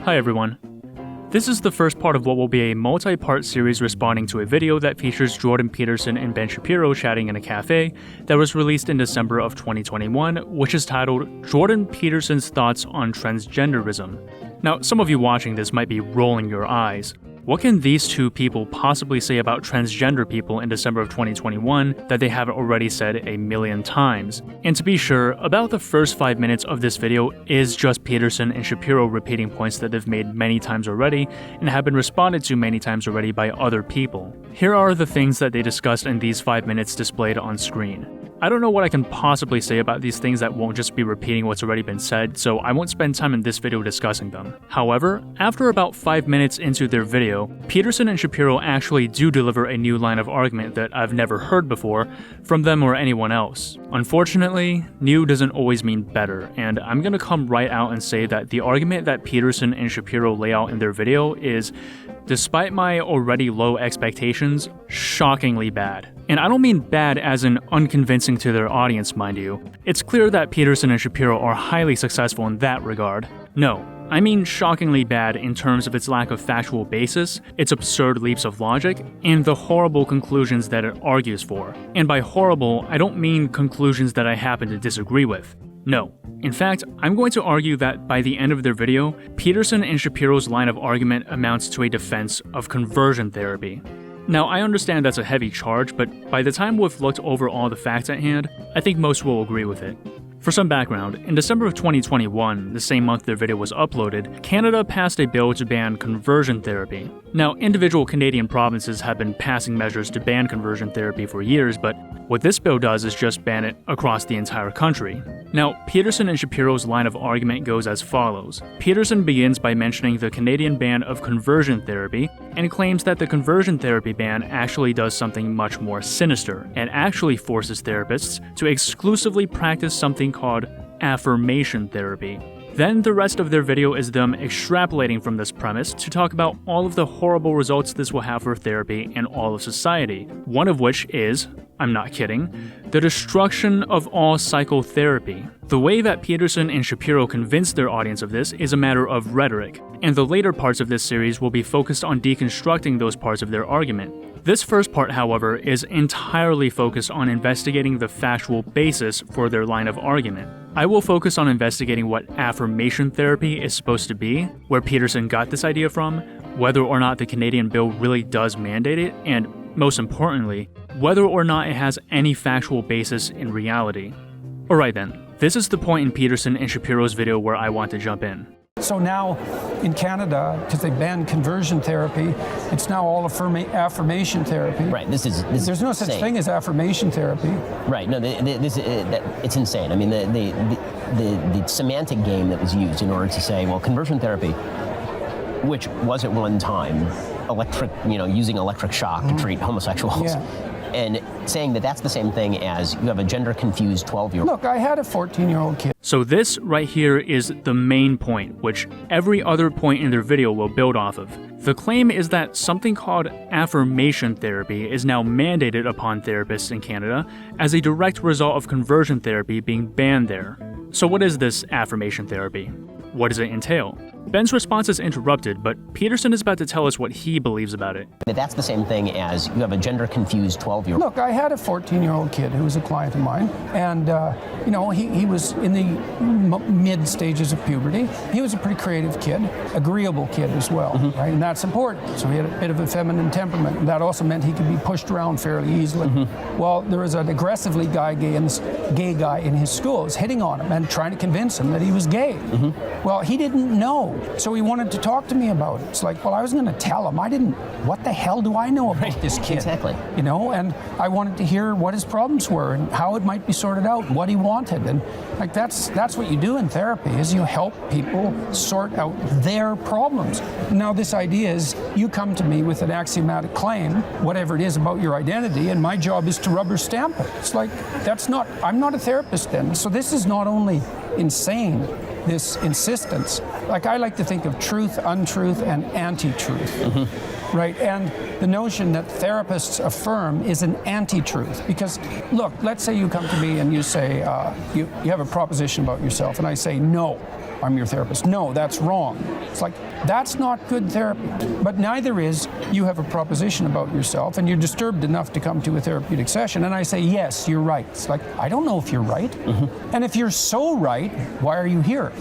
Hi everyone. This is the first part of what will be a multi-part series responding to a video that features Jordan Peterson and Ben Shapiro chatting in a cafe that was released in December of 2021, which is titled Jordan Peterson's Thoughts on Transgenderism. Now, some of you watching this might be rolling your eyes. What can these two people possibly say about transgender people in December of 2021 that they haven't already said a million times? And to be sure, about the first 5 minutes of this video is just Peterson and Shapiro repeating points that they've made many times already and have been responded to many times already by other people. Here are the things that they discussed in these 5 minutes displayed on screen. I don't know what I can possibly say about these things that won't just be repeating what's already been said, so I won't spend time in this video discussing them. However, after about 5 minutes into their video, Peterson and Shapiro actually do deliver a new line of argument that I've never heard before from them or anyone else. Unfortunately, new doesn't always mean better, and I'm gonna come right out and say that the argument that Peterson and Shapiro lay out in their video is, despite my already low expectations, shockingly bad. And I don't mean bad as in unconvincing to their audience, mind you. It's clear that Peterson and Shapiro are highly successful in that regard. No, I mean shockingly bad in terms of its lack of factual basis, its absurd leaps of logic, and the horrible conclusions that it argues for. And by horrible, I don't mean conclusions that I happen to disagree with. No. In fact, I'm going to argue that by the end of their video, Peterson and Shapiro's line of argument amounts to a defense of conversion therapy. Now, I understand that's a heavy charge, but by the time we've looked over all the facts at hand, I think most will agree with it. For some background, in December of 2021, the same month their video was uploaded, Canada passed a bill to ban conversion therapy. Now, individual Canadian provinces have been passing measures to ban conversion therapy for years, but what this bill does is just ban it across the entire country. Now, Peterson and Shapiro's line of argument goes as follows. Peterson begins by mentioning the Canadian ban of conversion therapy and claims that the conversion therapy ban actually does something much more sinister and actually forces therapists to exclusively practice something called affirmation therapy. Then the rest of their video is them extrapolating from this premise to talk about all of the horrible results this will have for therapy and all of society, one of which is, I'm not kidding, the destruction of all psychotherapy. The way that Peterson and Shapiro convince their audience of this is a matter of rhetoric, and the later parts of this series will be focused on deconstructing those parts of their argument. This first part, however, is entirely focused on investigating the factual basis for their line of argument. I will focus on investigating what affirmation therapy is supposed to be, where Peterson got this idea from, whether or not the Canadian bill really does mandate it, and, most importantly, whether or not it has any factual basis in reality. Alright then, this is the point in Peterson and Shapiro's video where I want to jump in. So now in Canada, because they banned conversion therapy, it's now all affirmation therapy. Right. There's no such thing as affirmation therapy. Right. No, it's insane. I mean, the semantic game that was used in order to say, well, conversion therapy, which was at one time using electric shock to treat homosexuals. Yeah. And saying that that's the same thing as you have a gender-confused 12-year-old. Look, I had a 14-year-old kid. So this right here is the main point, which every other point in their video will build off of. The claim is that something called affirmation therapy is now mandated upon therapists in Canada as a direct result of conversion therapy being banned there. So what is this affirmation therapy? What does it entail? Ben's response is interrupted, but Peterson is about to tell us what he believes about it. That's the same thing as you have a gender-confused 12-year-old. Look, I had a 14-year-old kid who was a client of mine, and he was in the mid stages of puberty. He was a pretty creative kid, agreeable kid as well, right? And that's important. So he had a bit of a feminine temperament, and that also meant he could be pushed around fairly easily. Well, there was an aggressively gay guy in his school, was hitting on him and trying to convince him that he was gay. Well, he didn't know. So he wanted to talk to me about it. It's like, well, I was going to tell him. What the hell do I know about this kid? Exactly. And I wanted to hear what his problems were and how it might be sorted out, what he wanted. And that's what you do in therapy, is you help people sort out their problems. Now this idea is you come to me with an axiomatic claim, whatever it is about your identity, and my job is to rubber stamp it. It's like, I'm not a therapist then. So this is not only insane, this insistence. Like, I like to think of truth, untruth, and anti-truth. Right? And the notion that therapists affirm is an anti-truth. Because, look, let's say you come to me and you say, you have a proposition about yourself, and I say, no. I'm your therapist. No, that's wrong. It's like, that's not good therapy. But neither is you have a proposition about yourself and you're disturbed enough to come to a therapeutic session. And I say, yes, you're right. It's like, I don't know if you're right. And if you're so right, why are you here?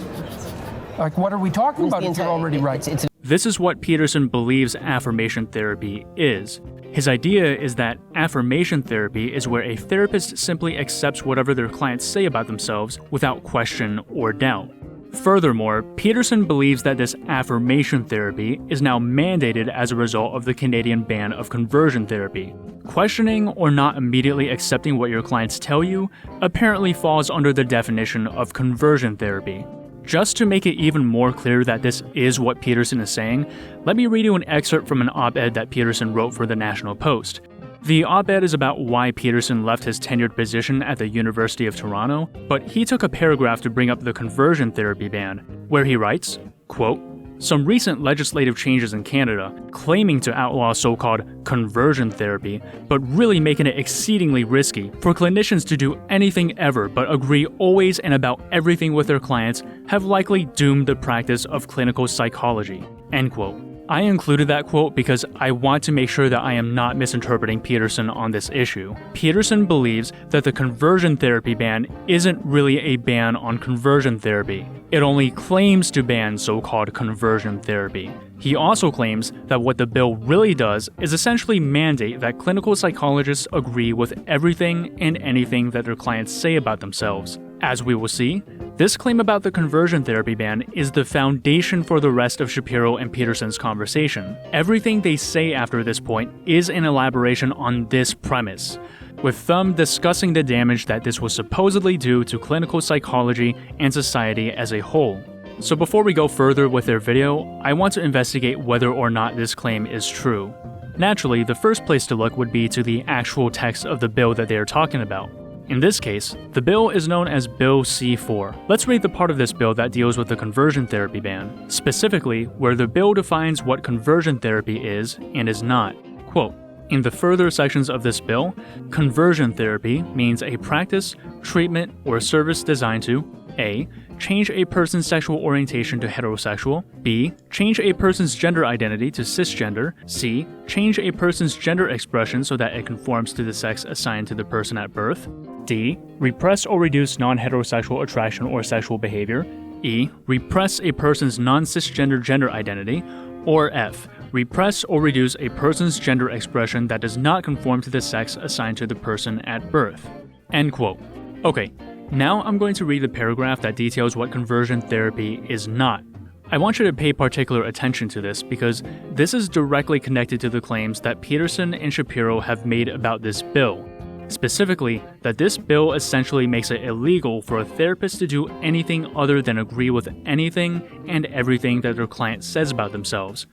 Like, what are we talking about if you're already right? This is what Peterson believes affirmation therapy is. His idea is that affirmation therapy is where a therapist simply accepts whatever their clients say about themselves without question or doubt. Furthermore, Peterson believes that this affirmation therapy is now mandated as a result of the Canadian ban of conversion therapy. Questioning or not immediately accepting what your clients tell you apparently falls under the definition of conversion therapy. Just to make it even more clear that this is what Peterson is saying, let me read you an excerpt from an op-ed that Peterson wrote for the National Post. The op-ed is about why Peterson left his tenured position at the University of Toronto, but he took a paragraph to bring up the conversion therapy ban, where he writes, quote, "Some recent legislative changes in Canada, claiming to outlaw so-called conversion therapy, but really making it exceedingly risky for clinicians to do anything ever but agree always and about everything with their clients, have likely doomed the practice of clinical psychology." End quote. I included that quote because I want to make sure that I am not misinterpreting Peterson on this issue. Peterson believes that the conversion therapy ban isn't really a ban on conversion therapy. It only claims to ban so-called conversion therapy. He also claims that what the bill really does is essentially mandate that clinical psychologists agree with everything and anything that their clients say about themselves. As we will see, this claim about the conversion therapy ban is the foundation for the rest of Shapiro and Peterson's conversation. Everything they say after this point is an elaboration on this premise, with them discussing the damage that this will supposedly do to clinical psychology and society as a whole. So before we go further with their video, I want to investigate whether or not this claim is true. Naturally, the first place to look would be to the actual text of the bill that they are talking about. In this case, the bill is known as Bill C-4. Let's read the part of this bill that deals with the conversion therapy ban, specifically where the bill defines what conversion therapy is and is not. Quote, "In the further sections of this bill, conversion therapy means a practice, treatment, or service designed to A. Change a person's sexual orientation to heterosexual. B. Change a person's gender identity to cisgender. C. Change a person's gender expression so that it conforms to the sex assigned to the person at birth. D. Repress or reduce non-heterosexual attraction or sexual behavior. E. Repress a person's non-cisgender gender identity. Or F. Repress or reduce a person's gender expression that does not conform to the sex assigned to the person at birth." End quote. Okay. Now I'm going to read the paragraph that details what conversion therapy is not. I want you to pay particular attention to this because this is directly connected to the claims that Peterson and Shapiro have made about this bill. Specifically, that this bill essentially makes it illegal for a therapist to do anything other than agree with anything and everything that their client says about themselves.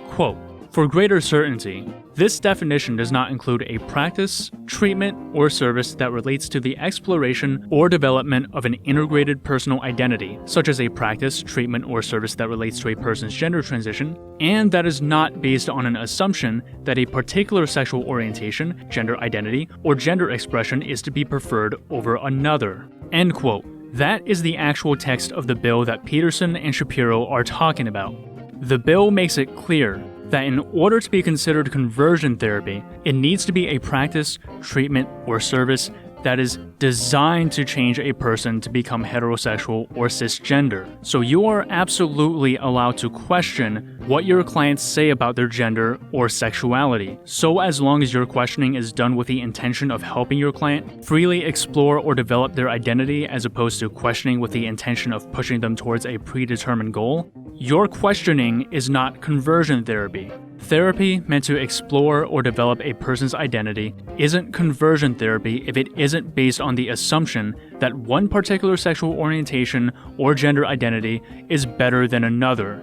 Quote, "For greater certainty, this definition does not include a practice, treatment, or service that relates to the exploration or development of an integrated personal identity, such as a practice, treatment, or service that relates to a person's gender transition, and that is not based on an assumption that a particular sexual orientation, gender identity, or gender expression is to be preferred over another." End quote. That is the actual text of the bill that Peterson and Shapiro are talking about. The bill makes it clear that in order to be considered conversion therapy, it needs to be a practice, treatment, or service that is designed to change a person to become heterosexual or cisgender. So you are absolutely allowed to question what your clients say about their gender or sexuality. So as long as your questioning is done with the intention of helping your client freely explore or develop their identity as opposed to questioning with the intention of pushing them towards a predetermined goal, your questioning is not conversion therapy. Therapy meant to explore or develop a person's identity isn't conversion therapy if it isn't based on the assumption that one particular sexual orientation or gender identity is better than another.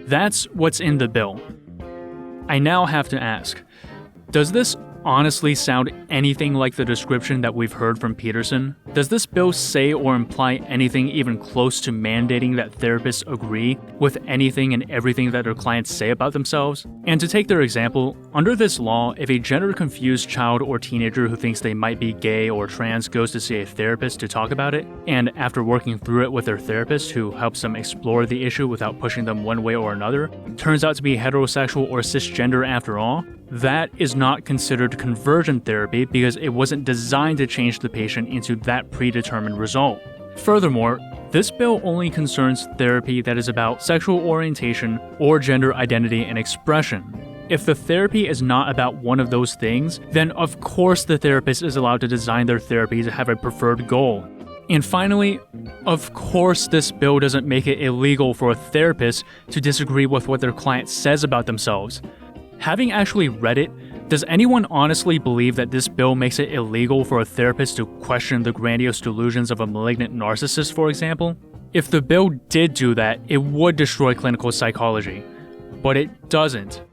That's what's in the bill. I now have to ask, does this honestly sound anything like the description that we've heard from Peterson? Does this bill say or imply anything even close to mandating that therapists agree with anything and everything that their clients say about themselves? And to take their example, under this law, if a gender-confused child or teenager who thinks they might be gay or trans goes to see a therapist to talk about it, and after working through it with their therapist who helps them explore the issue without pushing them one way or another, turns out to be heterosexual or cisgender after all, that is not considered conversion therapy because it wasn't designed to change the patient into that predetermined result. Furthermore, this bill only concerns therapy that is about sexual orientation or gender identity and expression. If the therapy is not about one of those things, then of course the therapist is allowed to design their therapy to have a preferred goal. And finally, of course this bill doesn't make it illegal for a therapist to disagree with what their client says about themselves. Having actually read it, does anyone honestly believe that this bill makes it illegal for a therapist to question the grandiose delusions of a malignant narcissist, for example? If the bill did do that, it would destroy clinical psychology. But it doesn't.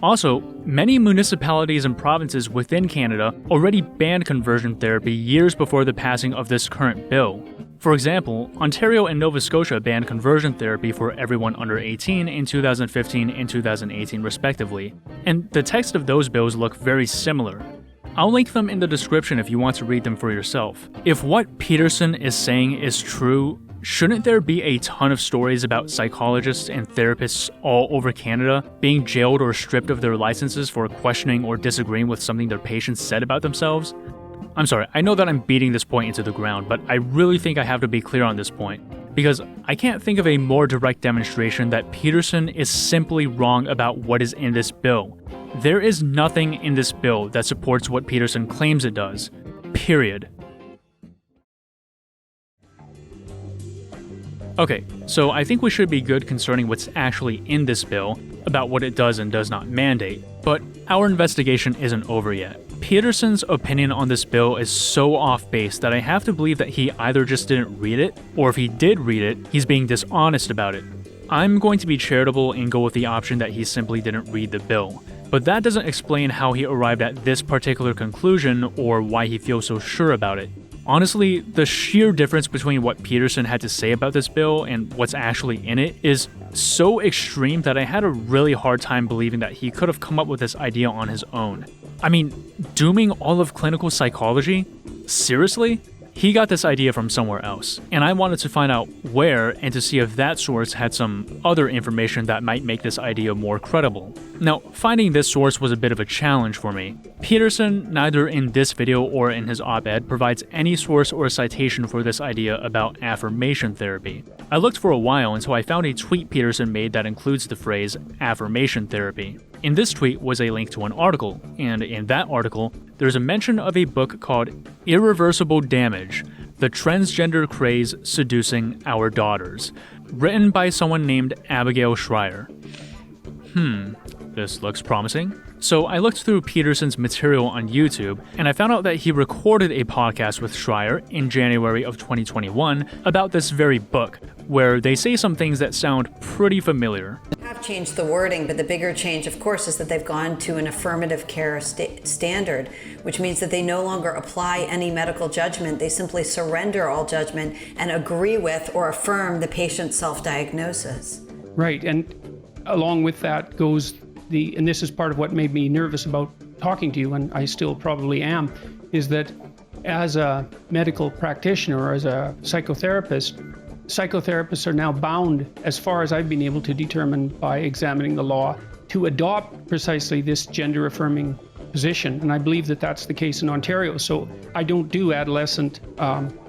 Also, many municipalities and provinces within Canada already banned conversion therapy years before the passing of this current bill. For example, Ontario and Nova Scotia banned conversion therapy for everyone under 18 in 2015 and 2018 respectively, and the text of those bills look very similar. I'll link them in the description if you want to read them for yourself. If what Peterson is saying is true, shouldn't there be a ton of stories about psychologists and therapists all over Canada being jailed or stripped of their licenses for questioning or disagreeing with something their patients said about themselves? I'm sorry, I know that I'm beating this point into the ground, but I really think I have to be clear on this point, because I can't think of a more direct demonstration that Peterson is simply wrong about what is in this bill. There is nothing in this bill that supports what Peterson claims it does. Period. Okay, so I think we should be good concerning what's actually in this bill, about what it does and does not mandate, but our investigation isn't over yet. Peterson's opinion on this bill is so off base that I have to believe that he either just didn't read it, or if he did read it, he's being dishonest about it. I'm going to be charitable and go with the option that he simply didn't read the bill, but that doesn't explain how he arrived at this particular conclusion or why he feels so sure about it. Honestly, the sheer difference between what Peterson had to say about this bill and what's actually in it is so extreme that I had a really hard time believing that he could have come up with this idea on his own. I mean, dooming all of clinical psychology? Seriously? He got this idea from somewhere else, and I wanted to find out where and to see if that source had some other information that might make this idea more credible. Now, finding this source was a bit of a challenge for me. Peterson, neither in this video or in his op-ed, provides any source or citation for this idea about affirmation therapy. I looked for a while until I found a tweet Peterson made that includes the phrase affirmation therapy. In this tweet was a link to an article, and in that article, there's a mention of a book called Irreversible Damage: The Transgender Craze Seducing Our Daughters, written by someone named Abigail Schreier. This looks promising. So I looked through Peterson's material on YouTube, and I found out that he recorded a podcast with Schreier in January of 2021 about this very book, where they say some things that sound pretty familiar. Have changed the wording, but the bigger change, of course, is that they've gone to an affirmative care standard, which means that they no longer apply any medical judgment. They simply surrender all judgment and agree with or affirm the patient's self-diagnosis. Right, and along with that goes and this is part of what made me nervous about talking to you, and I still probably am, is that as a medical practitioner or as a psychotherapist, psychotherapists are now bound, as far as I've been able to determine by examining the law, to adopt precisely this gender-affirming position. And I believe that that's the case in Ontario. So I don't do adolescent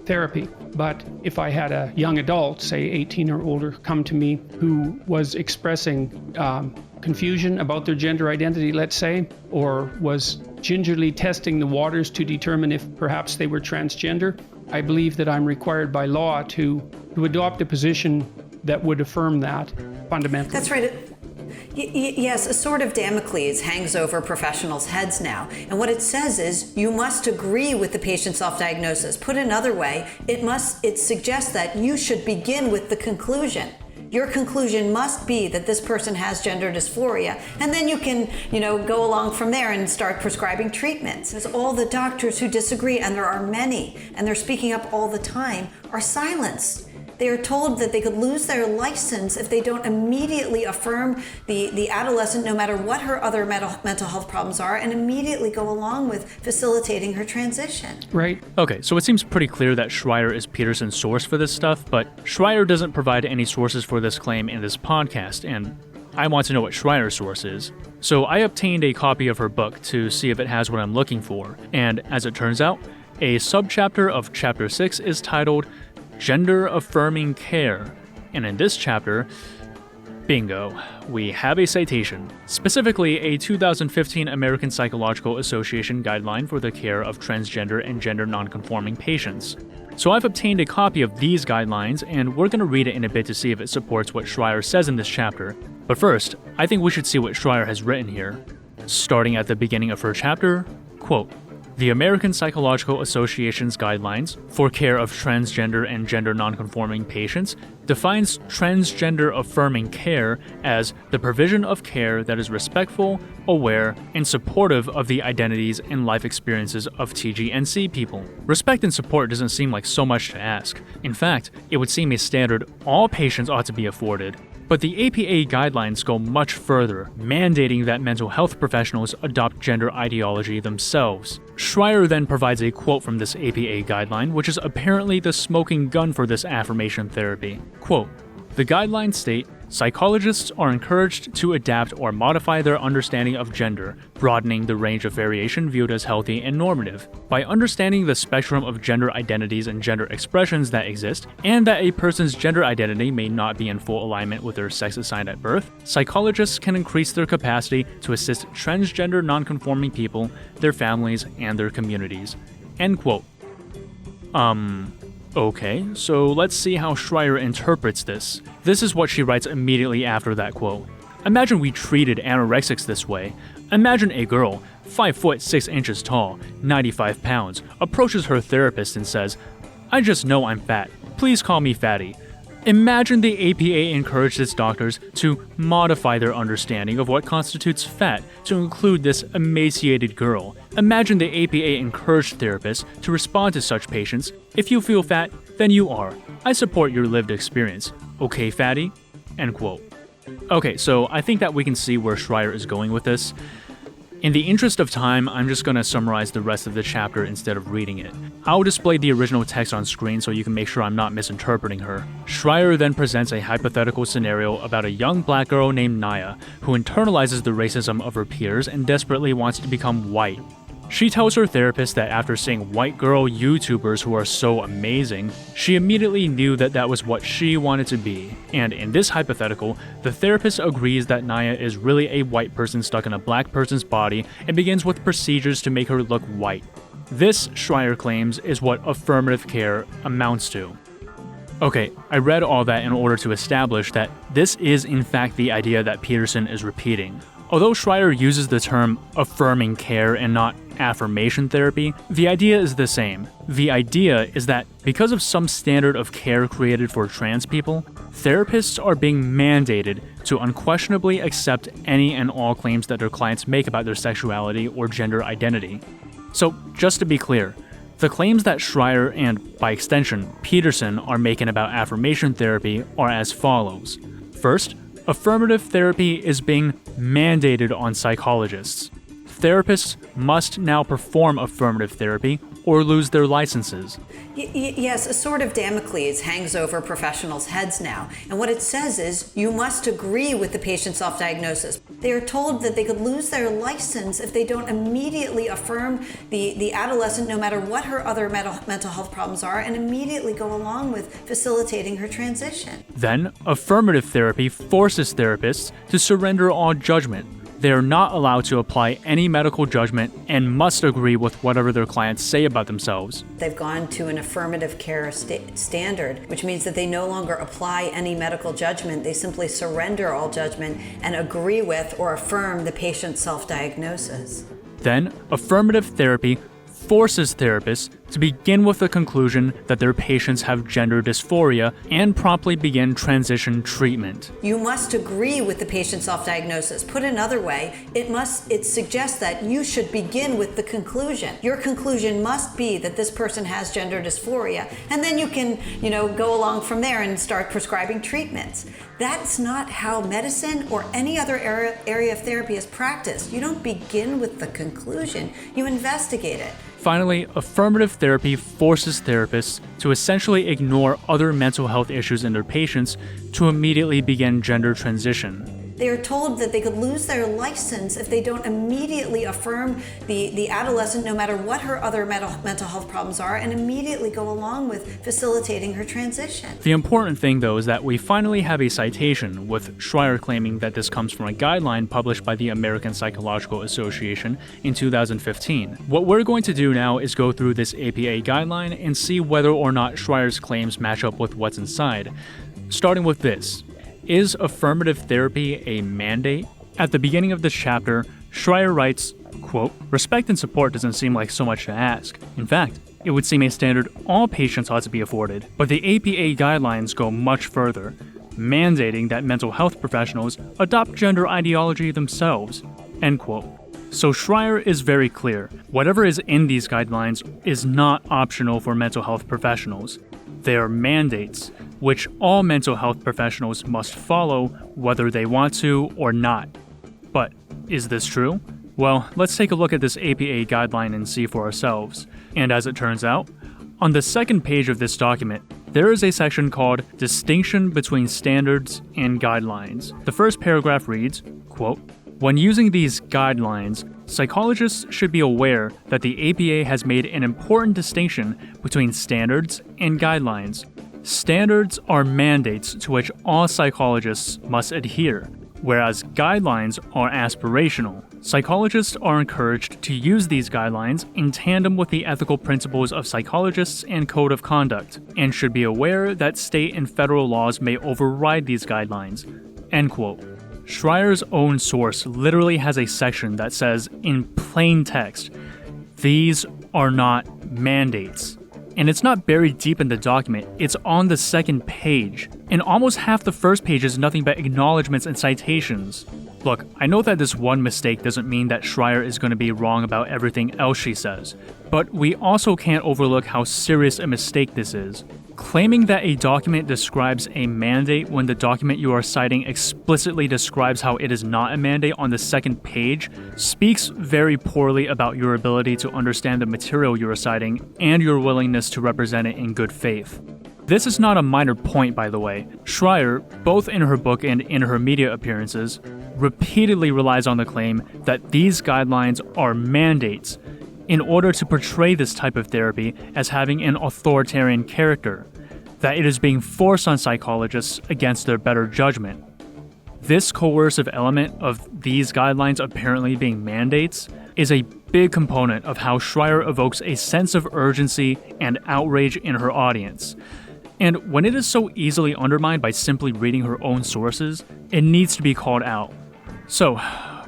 therapy. But if I had a young adult, say 18 or older, come to me who was expressing confusion about their gender identity, let's say, or was gingerly testing the waters to determine if perhaps they were transgender, I believe that I'm required by law to adopt a position that would affirm that fundamentally. That's right. Yes, a sword of Damocles hangs over professionals' heads now. And what it says is you must agree with the patient's self-diagnosis. Put another way, it suggests that you should begin with the conclusion. Your conclusion must be that this person has gender dysphoria, and then you can, go along from there and start prescribing treatments. Because all the doctors who disagree, and there are many, and they're speaking up all the time, are silenced. They are told that they could lose their license if they don't immediately affirm the adolescent, no matter what her other mental health problems are, and immediately go along with facilitating her transition. Right. Okay, so it seems pretty clear that Schreier is Peterson's source for this stuff, but Schreier doesn't provide any sources for this claim in this podcast, and I want to know what Schreier's source is. So I obtained a copy of her book to see if it has what I'm looking for, and as it turns out, a subchapter of Chapter 6 is titled Gender-Affirming Care, and in this chapter, bingo, we have a citation, specifically a 2015 American Psychological Association guideline for the care of transgender and gender nonconforming patients. So I've obtained a copy of these guidelines, and we're going to read it in a bit to see if it supports what Schreier says in this chapter. But first, I think we should see what Schreier has written here. Starting at the beginning of her chapter, quote, "The American Psychological Association's guidelines for care of transgender and gender nonconforming patients defines transgender affirming care as the provision of care that is respectful, aware, and supportive of the identities and life experiences of TGNC people." Respect and support doesn't seem like so much to ask. In fact, it would seem a standard all patients ought to be afforded. But the APA guidelines go much further, mandating that mental health professionals adopt gender ideology themselves. Schreier then provides a quote from this APA guideline, which is apparently the smoking gun for this affirmation therapy. Quote, "The guidelines state, psychologists are encouraged to adapt or modify their understanding of gender, broadening the range of variation viewed as healthy and normative. By understanding the spectrum of gender identities and gender expressions that exist, and that a person's gender identity may not be in full alignment with their sex assigned at birth, psychologists can increase their capacity to assist transgender nonconforming people, their families, and their communities." End quote. Okay, so let's see how Schreier interprets this. This is what she writes immediately after that quote. "Imagine we treated anorexics this way. Imagine a girl, 5 foot 6 inches tall, 95 pounds, approaches her therapist and says, 'I just know I'm fat. Please call me fatty.' Imagine the APA encouraged its doctors to modify their understanding of what constitutes fat to include this emaciated girl. Imagine the APA encouraged therapists to respond to such patients, 'If you feel fat, then you are. I support your lived experience. Okay, fatty?'" End quote. Okay, so I think that we can see where Schreier is going with this. In the interest of time, I'm just going to summarize the rest of the chapter instead of reading it. I'll display the original text on screen so you can make sure I'm not misinterpreting her. Schreier then presents a hypothetical scenario about a young black girl named Naya, who internalizes the racism of her peers and desperately wants to become white. She tells her therapist that after seeing white girl YouTubers who are so amazing, she immediately knew that that was what she wanted to be. And in this hypothetical, the therapist agrees that Naya is really a white person stuck in a black person's body and begins with procedures to make her look white. This, Schreier claims, is what affirmative care amounts to. Okay, I read all that in order to establish that this is in fact the idea that Peterson is repeating. Although Schreier uses the term affirming care and not affirmation therapy, the idea is the same. The idea is that because of some standard of care created for trans people, therapists are being mandated to unquestionably accept any and all claims that their clients make about their sexuality or gender identity. So, just to be clear, the claims that Schreier and, by extension, Peterson are making about affirmation therapy are as follows. First, affirmative therapy is being mandated on psychologists. Therapists must now perform affirmative therapy or lose their licenses. Yes, a sword of Damocles hangs over professionals' heads now. And what it says is you must agree with the patient's self-diagnosis. They are told that they could lose their license if they don't immediately affirm the adolescent, no matter what her other mental health problems are, and immediately go along with facilitating her transition. Then, affirmative therapy forces therapists to surrender all judgment. They are not allowed to apply any medical judgment and must agree with whatever their clients say about themselves. They've gone to an affirmative care standard, which means that they no longer apply any medical judgment. They simply surrender all judgment and agree with or affirm the patient's self-diagnosis. Then, affirmative therapy forces therapists to begin with the conclusion that their patients have gender dysphoria and promptly begin transition treatment. You must agree with the patient's self-diagnosis. Put another way, it suggests that you should begin with the conclusion. Your conclusion must be that this person has gender dysphoria, and then you can, go along from there and start prescribing treatments. That's not how medicine or any other area of therapy is practiced. You don't begin with the conclusion, you investigate it. Finally, affirmative therapy forces therapists to essentially ignore other mental health issues in their patients to immediately begin gender transition. They are told that they could lose their license if they don't immediately affirm the adolescent, no matter what her other mental health problems are, and immediately go along with facilitating her transition. The important thing, though, is that we finally have a citation, with Schreier claiming that this comes from a guideline published by the American Psychological Association in 2015. What we're going to do now is go through this APA guideline and see whether or not Schreier's claims match up with what's inside. Starting with this. Is affirmative therapy a mandate? At the beginning of this chapter, Schreier writes, quote, "Respect and support doesn't seem like so much to ask. In fact, it would seem a standard all patients ought to be afforded. But the APA guidelines go much further, mandating that mental health professionals adopt gender ideology themselves." End quote. So Schreier is very clear. Whatever is in these guidelines is not optional for mental health professionals. They are mandates, which all mental health professionals must follow whether they want to or not. But is this true? Well, let's take a look at this APA guideline and see for ourselves. And as it turns out, on the second page of this document, there is a section called Distinction Between Standards and Guidelines. The first paragraph reads, quote, "When using these guidelines, psychologists should be aware that the APA has made an important distinction between standards and guidelines. Standards are mandates to which all psychologists must adhere, whereas guidelines are aspirational. Psychologists are encouraged to use these guidelines in tandem with the ethical principles of psychologists and code of conduct, and should be aware that state and federal laws may override these guidelines." End quote. Schreier's own source literally has a section that says, in plain text, these are not mandates. And it's not buried deep in the document, it's on the second page. And almost half the first page is nothing but acknowledgments and citations. Look, I know that this one mistake doesn't mean that Schreier is going to be wrong about everything else she says, but we also can't overlook how serious a mistake this is. Claiming that a document describes a mandate when the document you are citing explicitly describes how it is not a mandate on the second page speaks very poorly about your ability to understand the material you are citing and your willingness to represent it in good faith. This is not a minor point, by the way. Schreier, both in her book and in her media appearances, repeatedly relies on the claim that these guidelines are mandates in order to portray this type of therapy as having an authoritarian character, that it is being forced on psychologists against their better judgment. This coercive element of these guidelines apparently being mandates is a big component of how Schreier evokes a sense of urgency and outrage in her audience. And when it is so easily undermined by simply reading her own sources, it needs to be called out. So,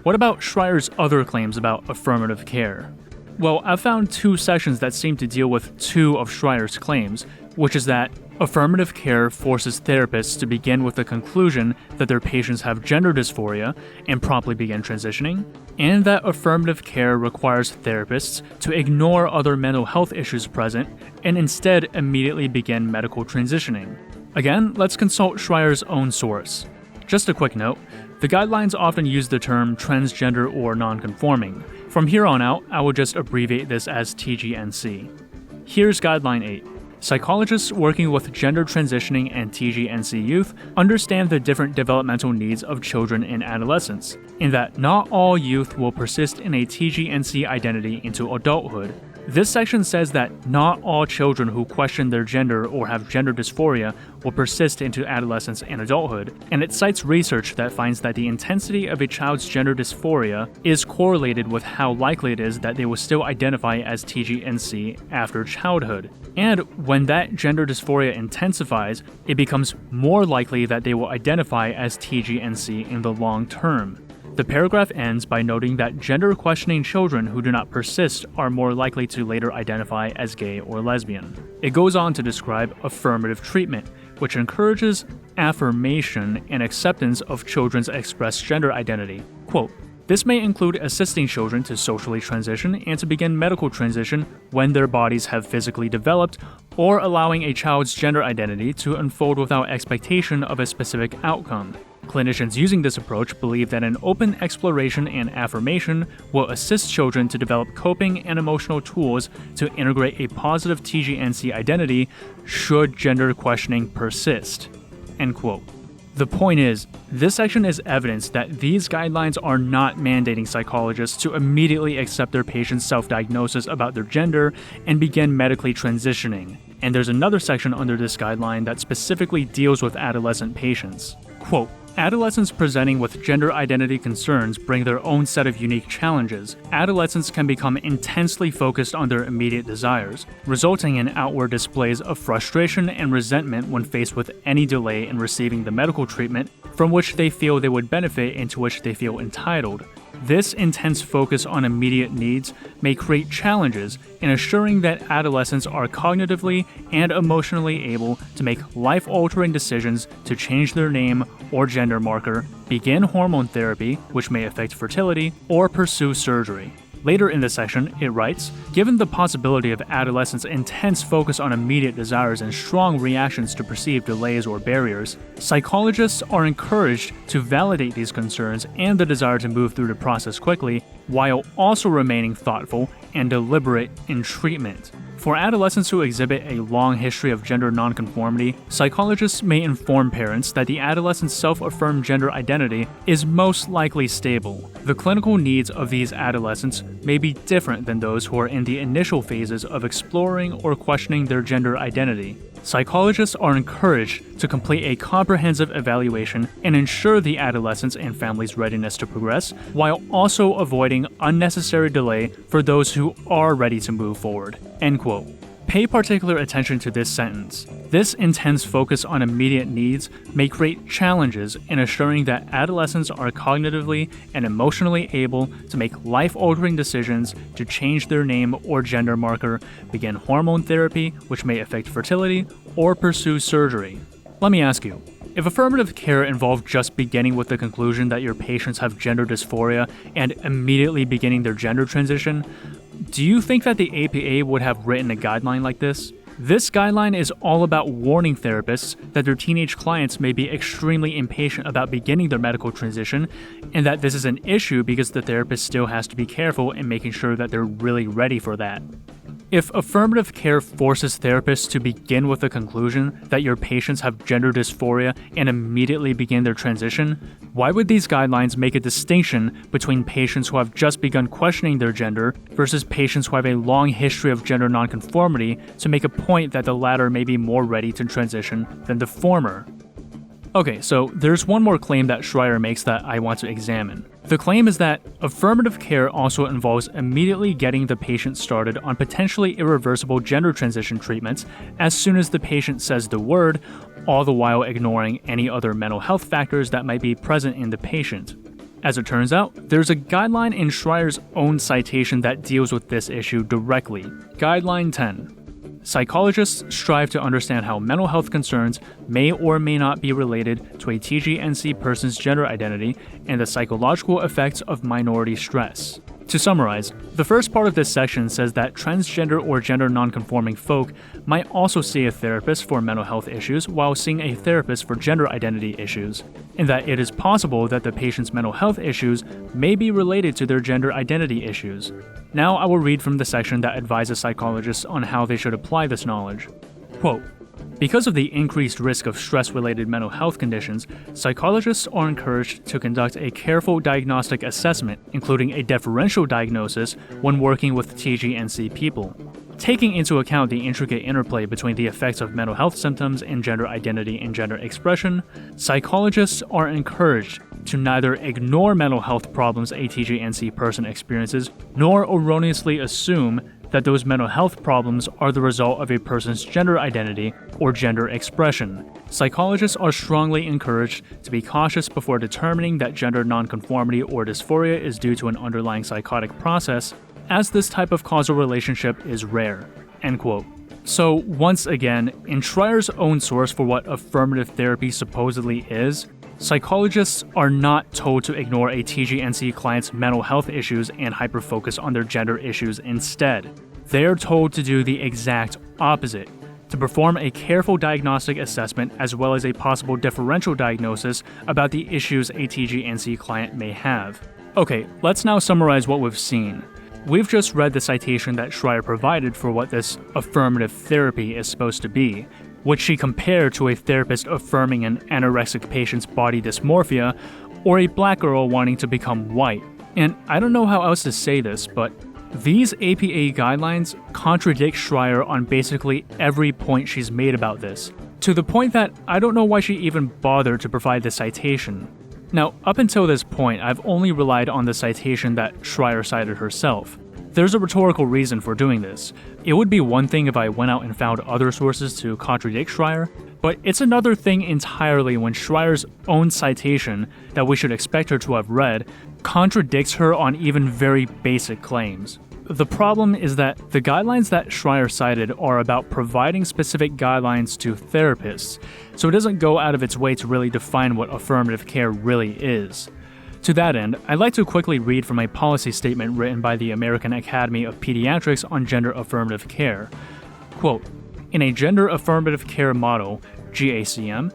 what about Schreier's other claims about affirmative care? Well, I've found two sections that seem to deal with two of Schreier's claims, which is that affirmative care forces therapists to begin with the conclusion that their patients have gender dysphoria and promptly begin transitioning, and that affirmative care requires therapists to ignore other mental health issues present and instead immediately begin medical transitioning. Again, let's consult Schreier's own source. Just a quick note, the guidelines often use the term transgender or nonconforming. From here on out, I will just abbreviate this as TGNC. Here's Guideline 8. Psychologists working with gender transitioning and TGNC youth understand the different developmental needs of children and adolescents, in that not all youth will persist in a TGNC identity into adulthood. This section says that not all children who question their gender or have gender dysphoria will persist into adolescence and adulthood, and it cites research that finds that the intensity of a child's gender dysphoria is correlated with how likely it is that they will still identify as TGNC after childhood. And when that gender dysphoria intensifies, it becomes more likely that they will identify as TGNC in the long term. The paragraph ends by noting that gender-questioning children who do not persist are more likely to later identify as gay or lesbian. It goes on to describe affirmative treatment, which encourages affirmation and acceptance of children's expressed gender identity. Quote, "This may include assisting children to socially transition and to begin medical transition when their bodies have physically developed, or allowing a child's gender identity to unfold without expectation of a specific outcome. Clinicians using this approach believe that an open exploration and affirmation will assist children to develop coping and emotional tools to integrate a positive TGNC identity should gender questioning persist." End quote. The point is, this section is evidence that these guidelines are not mandating psychologists to immediately accept their patients' self-diagnosis about their gender and begin medically transitioning. And there's another section under this guideline that specifically deals with adolescent patients. Quote, "Adolescents presenting with gender identity concerns bring their own set of unique challenges. Adolescents can become intensely focused on their immediate desires, resulting in outward displays of frustration and resentment when faced with any delay in receiving the medical treatment from which they feel they would benefit and to which they feel entitled. This intense focus on immediate needs may create challenges in assuring that adolescents are cognitively and emotionally able to make life-altering decisions to change their name or gender marker, begin hormone therapy, which may affect fertility, or pursue surgery." Later in the section, it writes, "Given the possibility of adolescents' intense focus on immediate desires and strong reactions to perceived delays or barriers, psychologists are encouraged to validate these concerns and the desire to move through the process quickly, while also remaining thoughtful and deliberate in treatment. For adolescents who exhibit a long history of gender nonconformity, psychologists may inform parents that the adolescent's self-affirmed gender identity is most likely stable. The clinical needs of these adolescents may be different than those who are in the initial phases of exploring or questioning their gender identity. Psychologists are encouraged to complete a comprehensive evaluation and ensure the adolescent's and family's readiness to progress, while also avoiding unnecessary delay for those who are ready to move forward." End quote. Pay particular attention to this sentence. This intense focus on immediate needs may create challenges in assuring that adolescents are cognitively and emotionally able to make life-altering decisions to change their name or gender marker, begin hormone therapy, which may affect fertility, or pursue surgery. Let me ask you, if affirmative care involved just beginning with the conclusion that your patients have gender dysphoria and immediately beginning their gender transition, do you think that the APA would have written a guideline like this? This guideline is all about warning therapists that their teenage clients may be extremely impatient about beginning their medical transition, and that this is an issue because the therapist still has to be careful in making sure that they're really ready for that. If affirmative care forces therapists to begin with the conclusion that your patients have gender dysphoria and immediately begin their transition, why would these guidelines make a distinction between patients who have just begun questioning their gender versus patients who have a long history of gender nonconformity to make a point that the latter may be more ready to transition than the former? Okay, so there's one more claim that Schreier makes that I want to examine. The claim is that affirmative care also involves immediately getting the patient started on potentially irreversible gender transition treatments as soon as the patient says the word, all the while ignoring any other mental health factors that might be present in the patient. As it turns out, there's a guideline in Schreier's own citation that deals with this issue directly. Guideline 10. Psychologists strive to understand how mental health concerns may or may not be related to a TGNC person's gender identity and the psychological effects of minority stress. To summarize, the first part of this section says that transgender or gender nonconforming folk might also see a therapist for mental health issues while seeing a therapist for gender identity issues, and that it is possible that the patient's mental health issues may be related to their gender identity issues. Now I will read from the section that advises psychologists on how they should apply this knowledge. Quote, "Because of the increased risk of stress-related mental health conditions, psychologists are encouraged to conduct a careful diagnostic assessment, including a differential diagnosis, when working with TGNC people. Taking into account the intricate interplay between the effects of mental health symptoms and gender identity and gender expression, psychologists are encouraged to neither ignore mental health problems a TGNC person experiences, nor erroneously assume that those mental health problems are the result of a person's gender identity or gender expression. Psychologists are strongly encouraged to be cautious before determining that gender nonconformity or dysphoria is due to an underlying psychotic process, as this type of causal relationship is rare." End quote. So once again, in Schreier's own source for what affirmative therapy supposedly is, psychologists are not told to ignore a TGNC client's mental health issues and hyperfocus on their gender issues instead. They are told to do the exact opposite, to perform a careful diagnostic assessment as well as a possible differential diagnosis about the issues a TGNC client may have. Okay, let's now summarize what we've seen. We've just read the citation that Schreier provided for what this affirmative therapy is supposed to be, which she compared to a therapist affirming an anorexic patient's body dysmorphia or a black girl wanting to become white. And I don't know how else to say this, but these APA guidelines contradict Schreier on basically every point she's made about this, to the point that I don't know why she even bothered to provide the citation. Now, up until this point, I've only relied on the citation that Schreier cited herself. There's a rhetorical reason for doing this. It would be one thing if I went out and found other sources to contradict Schreier, but it's another thing entirely when Schreier's own citation, that we should expect her to have read, contradicts her on even very basic claims. The problem is that the guidelines that Schreier cited are about providing specific guidelines to therapists, so it doesn't go out of its way to really define what affirmative care really is. To that end, I'd like to quickly read from a policy statement written by the American Academy of Pediatrics on gender affirmative care. Quote, "In a gender affirmative care model, GACM,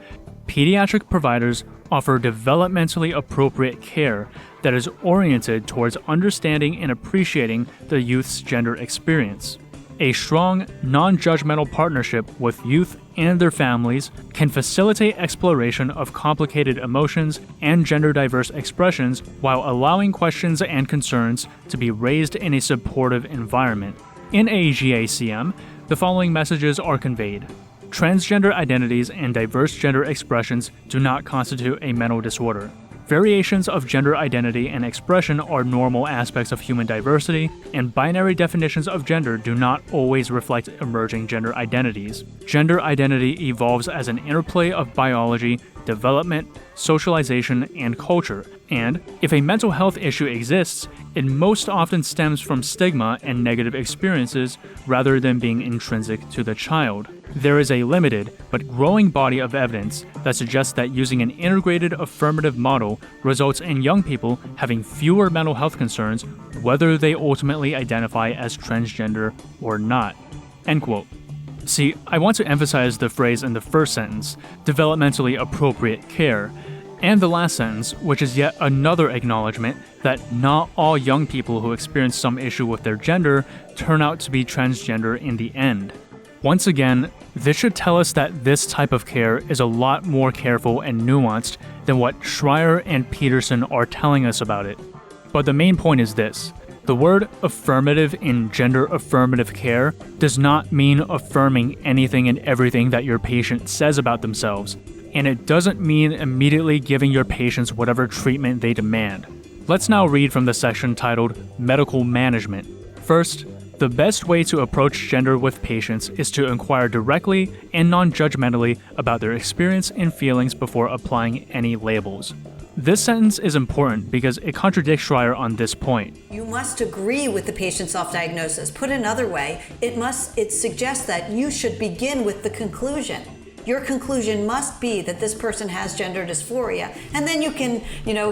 pediatric providers offer developmentally appropriate care that is oriented towards understanding and appreciating the youth's gender experience. A strong, non-judgmental partnership with youth and their families can facilitate exploration of complicated emotions and gender-diverse expressions while allowing questions and concerns to be raised in a supportive environment. In a GACM, the following messages are conveyed. Transgender identities and diverse gender expressions do not constitute a mental disorder. Variations of gender identity and expression are normal aspects of human diversity, and binary definitions of gender do not always reflect emerging gender identities. Gender identity evolves as an interplay of biology, development, socialization, and culture, and if a mental health issue exists, it most often stems from stigma and negative experiences rather than being intrinsic to the child. There is a limited but growing body of evidence that suggests that using an integrated affirmative model results in young people having fewer mental health concerns, whether they ultimately identify as transgender or not." End quote. See, I want to emphasize the phrase in the first sentence, developmentally appropriate care, and the last sentence, which is yet another acknowledgement that not all young people who experience some issue with their gender turn out to be transgender in the end. Once again, this should tell us that this type of care is a lot more careful and nuanced than what Schreier and Peterson are telling us about it. But the main point is this. The word affirmative in gender affirmative care does not mean affirming anything and everything that your patient says about themselves, and it doesn't mean immediately giving your patients whatever treatment they demand. Let's now read from the section titled Medical Management. First, the best way to approach gender with patients is to inquire directly and non-judgmentally about their experience and feelings before applying any labels. This sentence is important because it contradicts Schreier on this point. You must agree with the patient's self-diagnosis. Put another way, it suggests that you should begin with the conclusion. Your conclusion must be that this person has gender dysphoria, and then you can,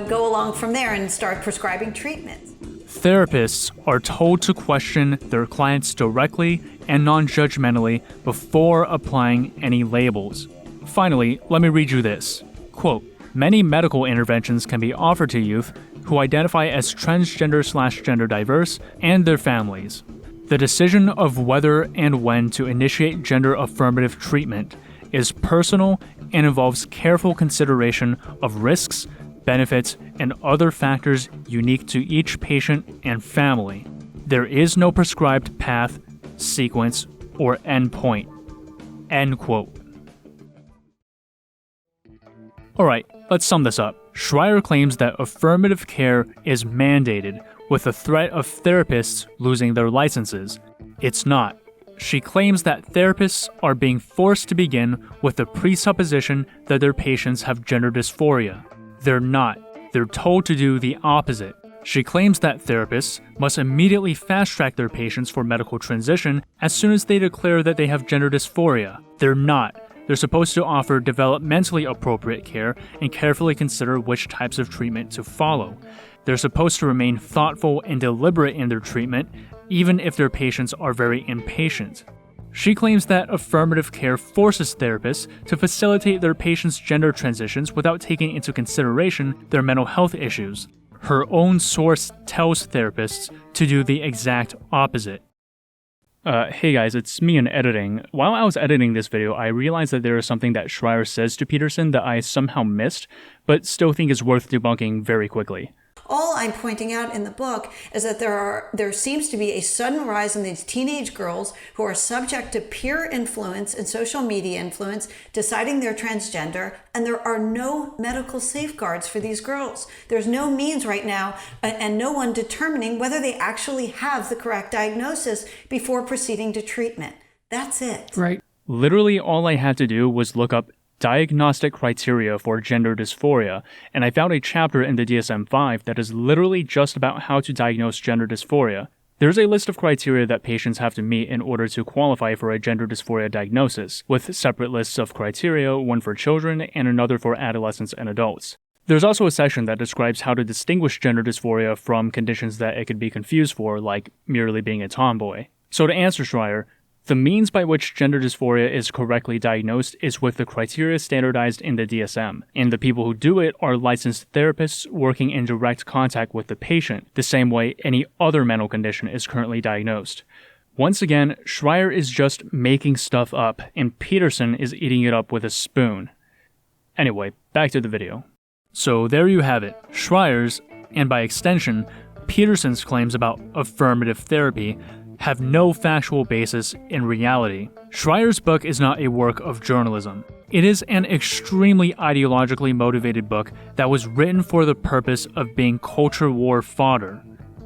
go along from there and start prescribing treatments. Therapists are told to question their clients directly and non-judgmentally before applying any labels. Finally, let me read you this. Quote, "Many medical interventions can be offered to youth who identify as transgender/gender diverse and their families. The decision of whether and when to initiate gender affirmative treatment is personal and involves careful consideration of risks, benefits, and other factors unique to each patient and family. There is no prescribed path, sequence, or endpoint." End quote. Alright, let's sum this up. Schreier claims that affirmative care is mandated, with the threat of therapists losing their licenses. It's not. She claims that therapists are being forced to begin with the presupposition that their patients have gender dysphoria. They're not. They're told to do the opposite. She claims that therapists must immediately fast-track their patients for medical transition as soon as they declare that they have gender dysphoria. They're not. They're supposed to offer developmentally appropriate care and carefully consider which types of treatment to follow. They're supposed to remain thoughtful and deliberate in their treatment, even if their patients are very impatient. She claims that affirmative care forces therapists to facilitate their patients' gender transitions without taking into consideration their mental health issues. Her own source tells therapists to do the exact opposite. Hey guys, it's me in editing. While I was editing this video, I realized that there is something that Schreier says to Peterson that I somehow missed, but still think is worth debunking very quickly. All I'm pointing out in the book is that there seems to be a sudden rise in these teenage girls who are subject to peer influence and social media influence, deciding they're transgender, and there are no medical safeguards for these girls. There's no means right now and no one determining whether they actually have the correct diagnosis before proceeding to treatment. That's it. Right. Literally all I had to do was look up diagnostic criteria for gender dysphoria, and I found a chapter in the DSM-5 that is literally just about how to diagnose gender dysphoria. There's a list of criteria that patients have to meet in order to qualify for a gender dysphoria diagnosis, with separate lists of criteria, one for children and another for adolescents and adults. There's also a section that describes how to distinguish gender dysphoria from conditions that it could be confused for, like merely being a tomboy. So to answer Schreier, the means by which gender dysphoria is correctly diagnosed is with the criteria standardized in the DSM, and the people who do it are licensed therapists working in direct contact with the patient, the same way any other mental condition is currently diagnosed. Once again, Schreier is just making stuff up, and Peterson is eating it up with a spoon. Anyway, back to the video. So there you have it, Schreier's, and by extension, Peterson's claims about affirmative therapy have no factual basis in reality. Schreier's book is not a work of journalism. It is an extremely ideologically motivated book that was written for the purpose of being culture war fodder.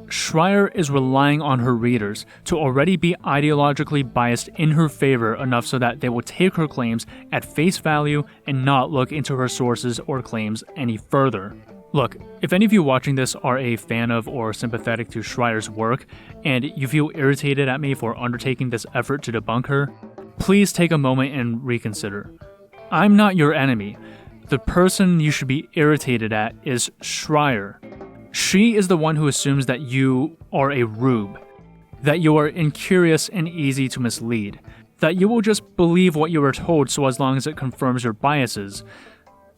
Schreier is relying on her readers to already be ideologically biased in her favor enough so that they will take her claims at face value and not look into her sources or claims any further. Look, if any of you watching this are a fan of or sympathetic to Schreier's work, and you feel irritated at me for undertaking this effort to debunk her, please take a moment and reconsider. I'm not your enemy. The person you should be irritated at is Schreier. She is the one who assumes that you are a rube, that you are incurious and easy to mislead, that you will just believe what you are told so as long as it confirms your biases,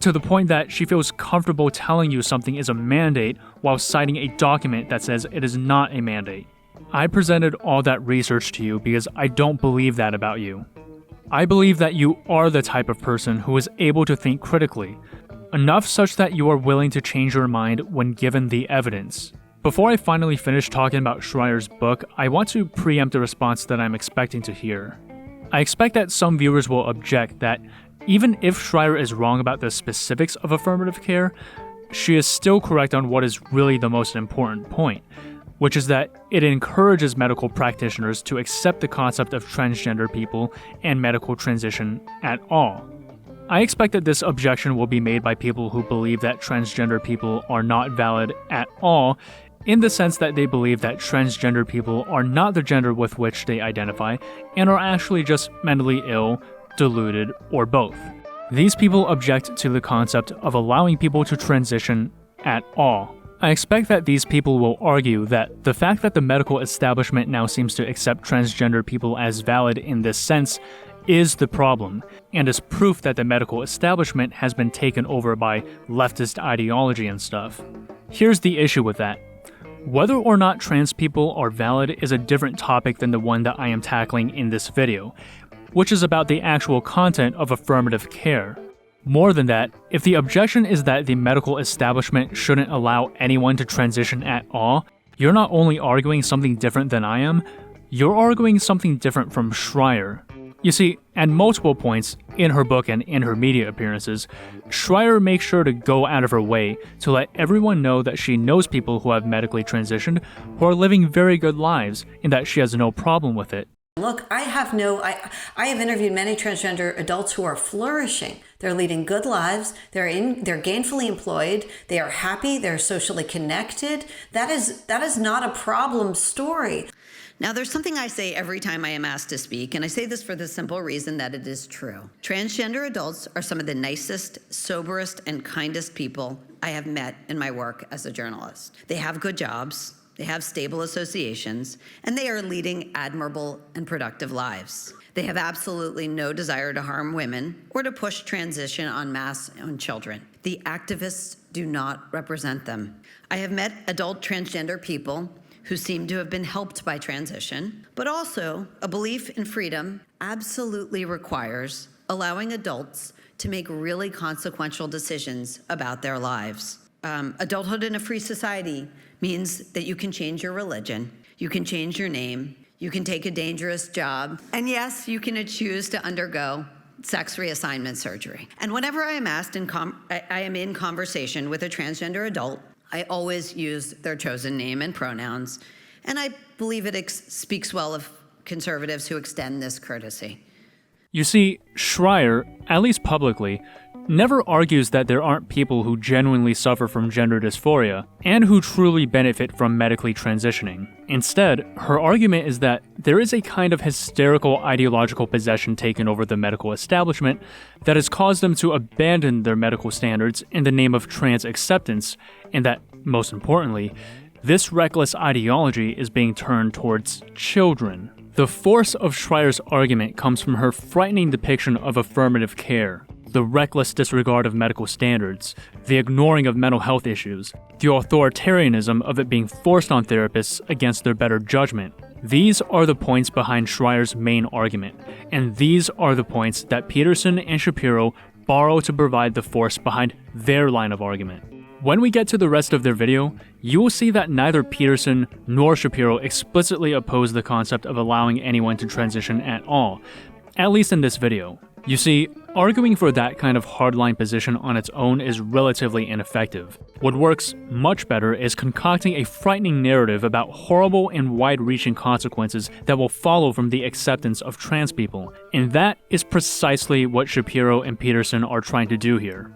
to the point that she feels comfortable telling you something is a mandate while citing a document that says it is not a mandate. I presented all that research to you because I don't believe that about you. I believe that you are the type of person who is able to think critically, enough such that you are willing to change your mind when given the evidence. Before I finally finish talking about Schreier's book, I want to preempt a response that I'm expecting to hear. I expect that some viewers will object that even if Schreier is wrong about the specifics of affirmative care, she is still correct on what is really the most important point, which is that it encourages medical practitioners to accept the concept of transgender people and medical transition at all. I expect that this objection will be made by people who believe that transgender people are not valid at all, in the sense that they believe that transgender people are not the gender with which they identify and are actually just mentally ill, deluded, or both. These people object to the concept of allowing people to transition at all. I expect that these people will argue that the fact that the medical establishment now seems to accept transgender people as valid in this sense is the problem, and is proof that the medical establishment has been taken over by leftist ideology and stuff. Here's the issue with that. Whether or not trans people are valid is a different topic than the one that I am tackling in this video, which is about the actual content of affirmative care. More than that, if the objection is that the medical establishment shouldn't allow anyone to transition at all, you're not only arguing something different than I am, you're arguing something different from Schreier. You see, at multiple points in her book and in her media appearances, Schreier makes sure to go out of her way to let everyone know that she knows people who have medically transitioned who are living very good lives and that she has no problem with it. Look, I have interviewed many transgender adults who are flourishing. They're leading good lives. They're gainfully employed. They are happy. They're socially connected. That is not a problem story. Now, there's something I say every time I am asked to speak, and I say this for the simple reason that it is true. Transgender adults are some of the nicest, soberest, and kindest people I have met in my work as a journalist. They have good jobs. They have stable associations, and they are leading admirable and productive lives. They have absolutely no desire to harm women or to push transition en masse on children. The activists do not represent them. I have met adult transgender people who seem to have been helped by transition, but also a belief in freedom absolutely requires allowing adults to make really consequential decisions about their lives. Adulthood in a free society means that you can change your religion, you can change your name, you can take a dangerous job, and yes, you can choose to undergo sex reassignment surgery. And whenever I am asked I am in conversation with a transgender adult, I always use their chosen name and pronouns, and I believe it speaks well of conservatives who extend this courtesy. You see, Schreier, at least publicly, never argues that there aren't people who genuinely suffer from gender dysphoria and who truly benefit from medically transitioning. Instead, her argument is that there is a kind of hysterical ideological possession taken over the medical establishment that has caused them to abandon their medical standards in the name of trans acceptance, and that, most importantly, this reckless ideology is being turned towards children. The force of Schreier's argument comes from her frightening depiction of affirmative care, the reckless disregard of medical standards, the ignoring of mental health issues, the authoritarianism of it being forced on therapists against their better judgment. These are the points behind Schreier's main argument, and these are the points that Peterson and Shapiro borrow to provide the force behind their line of argument. When we get to the rest of their video, you will see that neither Peterson nor Shapiro explicitly oppose the concept of allowing anyone to transition at all, at least in this video. You see, arguing for that kind of hardline position on its own is relatively ineffective. What works much better is concocting a frightening narrative about horrible and wide-reaching consequences that will follow from the acceptance of trans people, and that is precisely what Shapiro and Peterson are trying to do here.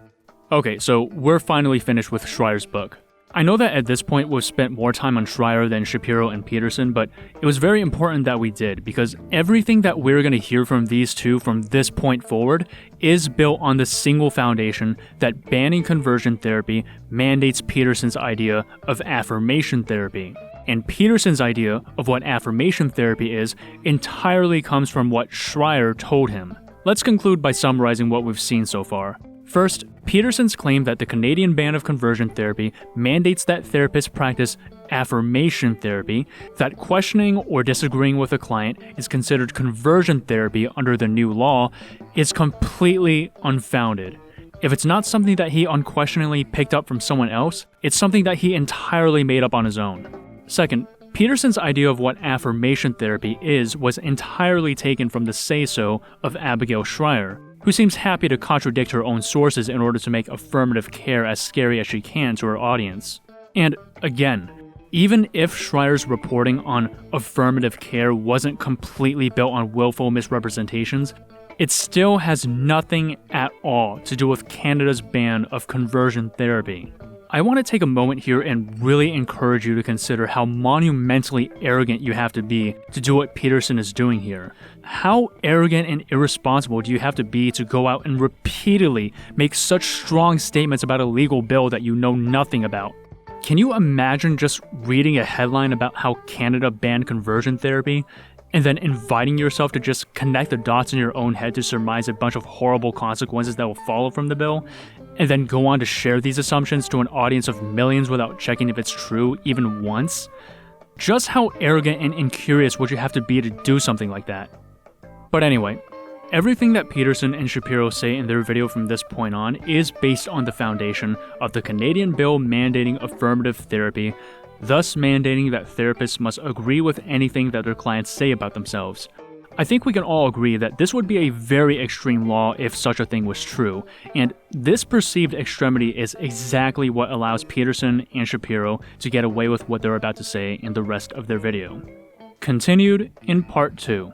Okay, so we're finally finished with Schreier's book. I know that at this point we've spent more time on Schreier than Shapiro and Peterson, but it was very important that we did, because everything that we're going to hear from these two from this point forward is built on the single foundation that banning conversion therapy mandates Peterson's idea of affirmation therapy. And Peterson's idea of what affirmation therapy is entirely comes from what Schreier told him. Let's conclude by summarizing what we've seen so far. First, Peterson's claim that the Canadian ban of conversion therapy mandates that therapists practice affirmation therapy, that questioning or disagreeing with a client is considered conversion therapy under the new law, is completely unfounded. If it's not something that he unquestioningly picked up from someone else, it's something that he entirely made up on his own. Second, Peterson's idea of what affirmation therapy is was entirely taken from the say-so of Abigail Schreier, who seems happy to contradict her own sources in order to make affirmative care as scary as she can to her audience. And again, even if Schreier's reporting on affirmative care wasn't completely built on willful misrepresentations, it still has nothing at all to do with Canada's ban of conversion therapy. I want to take a moment here and really encourage you to consider how monumentally arrogant you have to be to do what Peterson is doing here. How arrogant and irresponsible do you have to be to go out and repeatedly make such strong statements about a legal bill that you know nothing about? Can you imagine just reading a headline about how Canada banned conversion therapy, and then inviting yourself to just connect the dots in your own head to surmise a bunch of horrible consequences that will follow from the bill, and then go on to share these assumptions to an audience of millions without checking if it's true even once? Just how arrogant and incurious would you have to be to do something like that? But anyway, everything that Peterson and Shapiro say in their video from this point on is based on the foundation of the Canadian bill mandating affirmative therapy, thus mandating that therapists must agree with anything that their clients say about themselves. I think we can all agree that this would be a very extreme law if such a thing was true, and this perceived extremity is exactly what allows Peterson and Shapiro to get away with what they're about to say in the rest of their video. Continued in part 2.